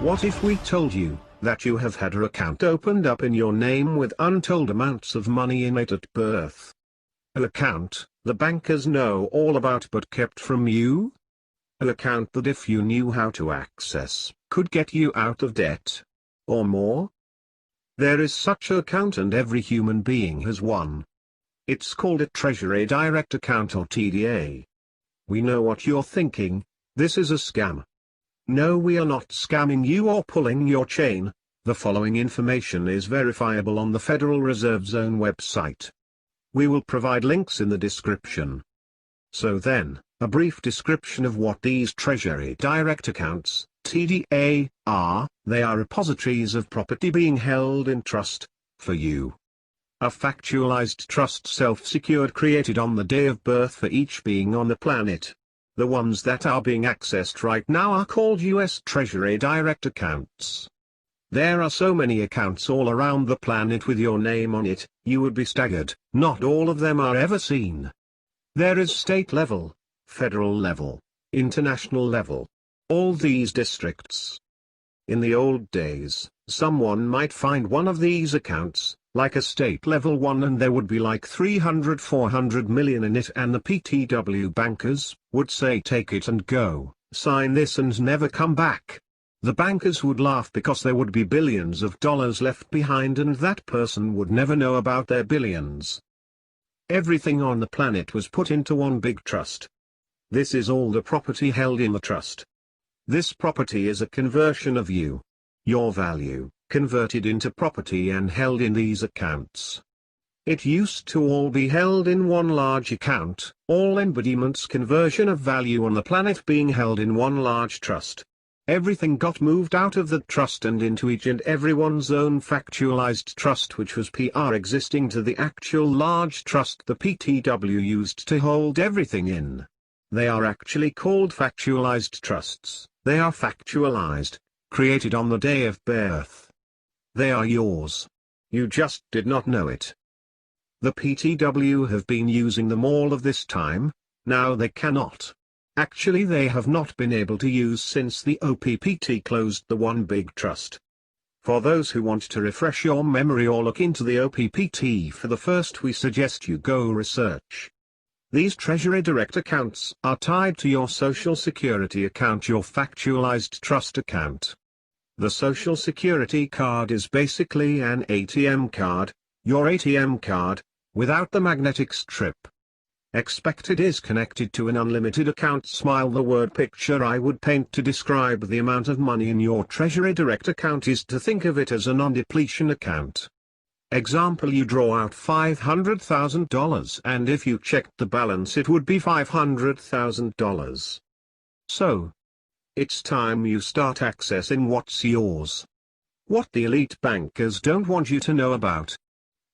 What if we told you that you have had an account opened up in your name with untold amounts of money in it at birth? An account the bankers know all about but kept from you? An account that if you knew how to access, could get you out of debt? Or more? There is such an account and every human being has one. It's called a Treasury Direct Account or TDA. We know what you're thinking, this is a scam. No, we are not scamming you or pulling your chain. The following information is verifiable on the Federal Reserve's own website. We will provide links in the description. So then, a brief description of what these Treasury Direct Accounts, TDA, are. They are repositories of property being held in trust, for you. A factualized trust self-secured created on the day of birth for each being on the planet. The ones that are being accessed right now are called US Treasury Direct Accounts. There are so many accounts all around the planet with your name on it, you would be staggered. Not all of them are ever seen. There is state level, federal level, international level. All these districts. In the old days, someone might find one of these accounts, like a state level one, and there would be like 300-400 million in it, and the PTW bankers would say take it and go, sign this and never come back. The bankers would laugh because there would be billions of dollars left behind and that person would never know about their billions. Everything on the planet was put into one big trust. This is all the property held in the trust. This property is a conversion of you. Your value, converted into property and held in these accounts. It used to all be held in one large account, all embodiments conversion of value on the planet being held in one large trust. Everything got moved out of the trust and into each and everyone's own factualized trust, which was PR existing to the actual large trust the PTW used to hold everything in. They are actually called factualized trusts. They are factualized, created on the day of birth. They are yours. You just did not know it. The PTW have been using them all of this time, now they cannot. Actually, they have not been able to use since the OPPT closed the one big trust. For those who want to refresh your memory or look into the OPPT for the first, we suggest you go research. These Treasury Direct Accounts are tied to your Social Security account, your factualized trust account. The Social Security card is basically an ATM card, your ATM card, without the magnetic strip. Expect it is connected to an unlimited account. Smile. The word picture I would paint to describe the amount of money in your Treasury Direct account is to think of it as a non-depletion account. Example, you draw out $500,000 and if you checked the balance it would be $500,000. So, it's time you start accessing what's yours. What the elite bankers don't want you to know about.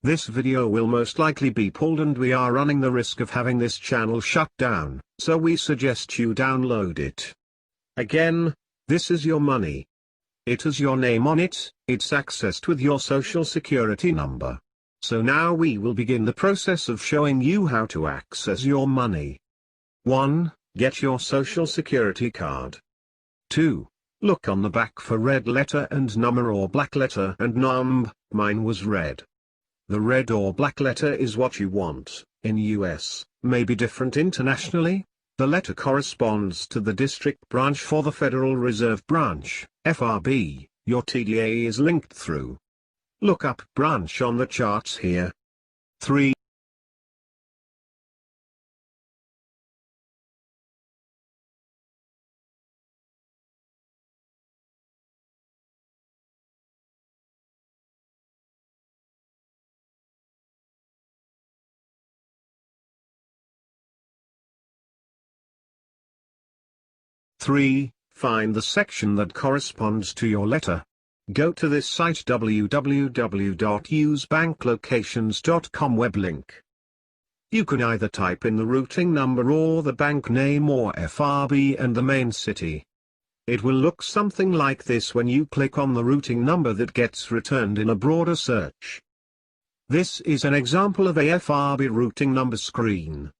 This video will most likely be pulled and we are running the risk of having this channel shut down, so we suggest you download it. Again, this is your money. It has your name on it, it's accessed with your Social Security number. So now we will begin the process of showing you how to access your money. 1. Get your Social Security card. 2. Look on the back for red letter and number or black letter and number. Mine was red. The red or black letter is what you want. In US, may be different internationally. The letter corresponds to the district branch for the Federal Reserve Branch, FRB, your TDA is linked through. Look up branch on the charts here. 3. Find the section that corresponds to your letter. Go to this site www.usebanklocations.com web link. You can either type in the routing number or the bank name or FRB and the main city. It will look something like this when you click on the routing number that gets returned in a broader search. This is an example of a FRB routing number screen.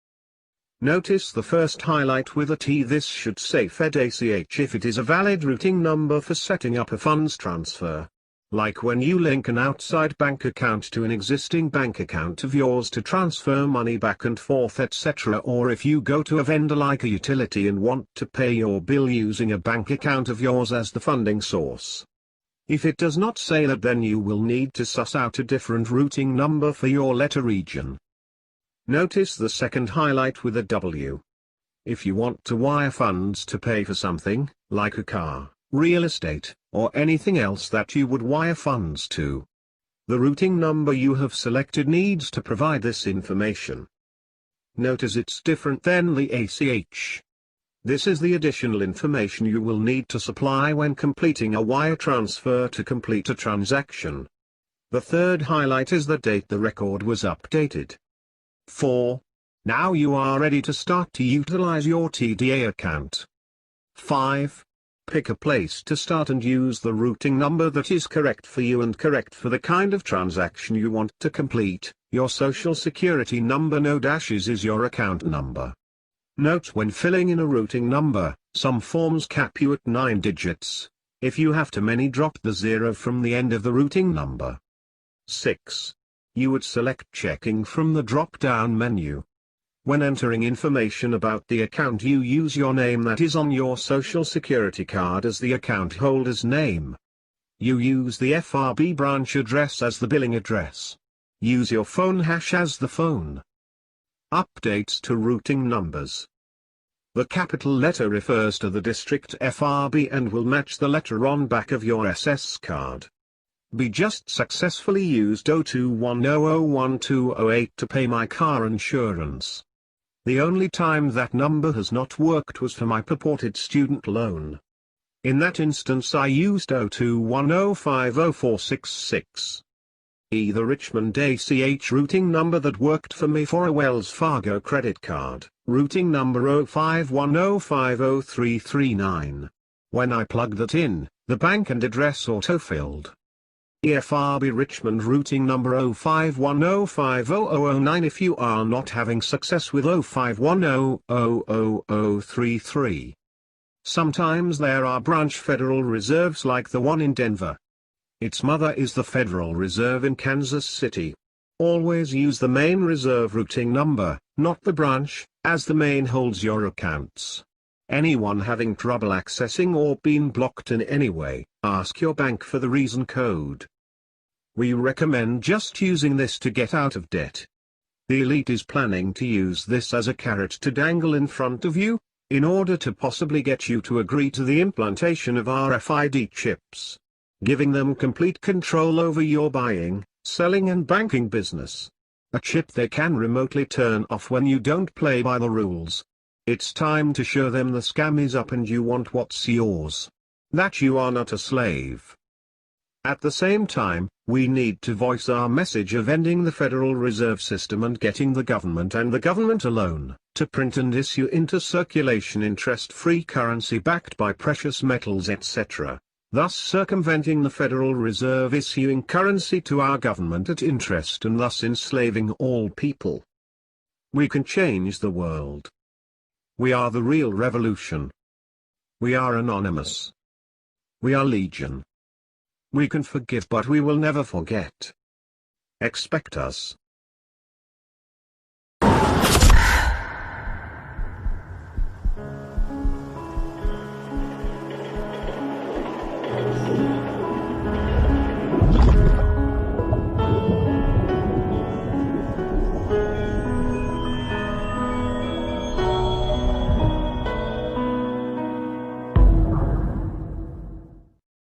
Notice the first highlight with a T. This should say Fed ACH if it is a valid routing number for setting up a funds transfer. Like when you link an outside bank account to an existing bank account of yours to transfer money back and forth, etc., or if you go to a vendor like a utility and want to pay your bill using a bank account of yours as the funding source. If it does not say that, then you will need to suss out a different routing number for your letter region. Notice the second highlight with a W. If you want to wire funds to pay for something, like a car, real estate, or anything else that you would wire funds to, the routing number you have selected needs to provide this information. Notice it's different than the ACH. This is the additional information you will need to supply when completing a wire transfer to complete a transaction. The third highlight is the date the record was updated. 4. Now you are ready to start to utilize your TDA account. 5. Pick a place to start and use the routing number that is correct for you and correct for the kind of transaction you want to complete. Your social security number, no dashes, is your account number. Note, when filling in a routing number, some forms cap you at 9 digits. If you have too many, drop the 0 from the end of the routing number. 6. You would select checking from the drop-down menu. When entering information about the account, you use your name that is on your social security card as the account holder's name. You use the FRB branch address as the billing address. Use your phone hash as the phone. Updates to routing numbers. The capital letter refers to the district FRB and will match the letter on back of your SS card. B just successfully used 021001208 to pay my car insurance. The only time that number has not worked was for my purported student loan. In that instance I used 021050466. E, the Richmond ACH routing number that worked for me for a Wells Fargo credit card, routing number 051050339. When I plugged that in, the bank and address autofilled. EFRB Richmond routing number 051050009. If you are not having success with 051000033. Sometimes there are branch Federal Reserves like the one in Denver. Its mother is the Federal Reserve in Kansas City. Always use the main reserve routing number, not the branch, as the main holds your accounts. Anyone having trouble accessing or being blocked in any way, ask your bank for the reason code. We recommend just using this to get out of debt. The elite is planning to use this as a carrot to dangle in front of you, in order to possibly get you to agree to the implantation of RFID chips, giving them complete control over your buying, selling and banking business. A chip they can remotely turn off when you don't play by the rules. It's time to show them the scam is up and you want what's yours. That you are not a slave. At the same time, we need to voice our message of ending the Federal Reserve System and getting the government and the government alone, to print and issue into circulation interest-free currency backed by precious metals, etc., thus circumventing the Federal Reserve issuing currency to our government at interest and thus enslaving all people. We can change the world. We are the real revolution. We are anonymous. We are legion. We can forgive, but we will never forget. Expect us.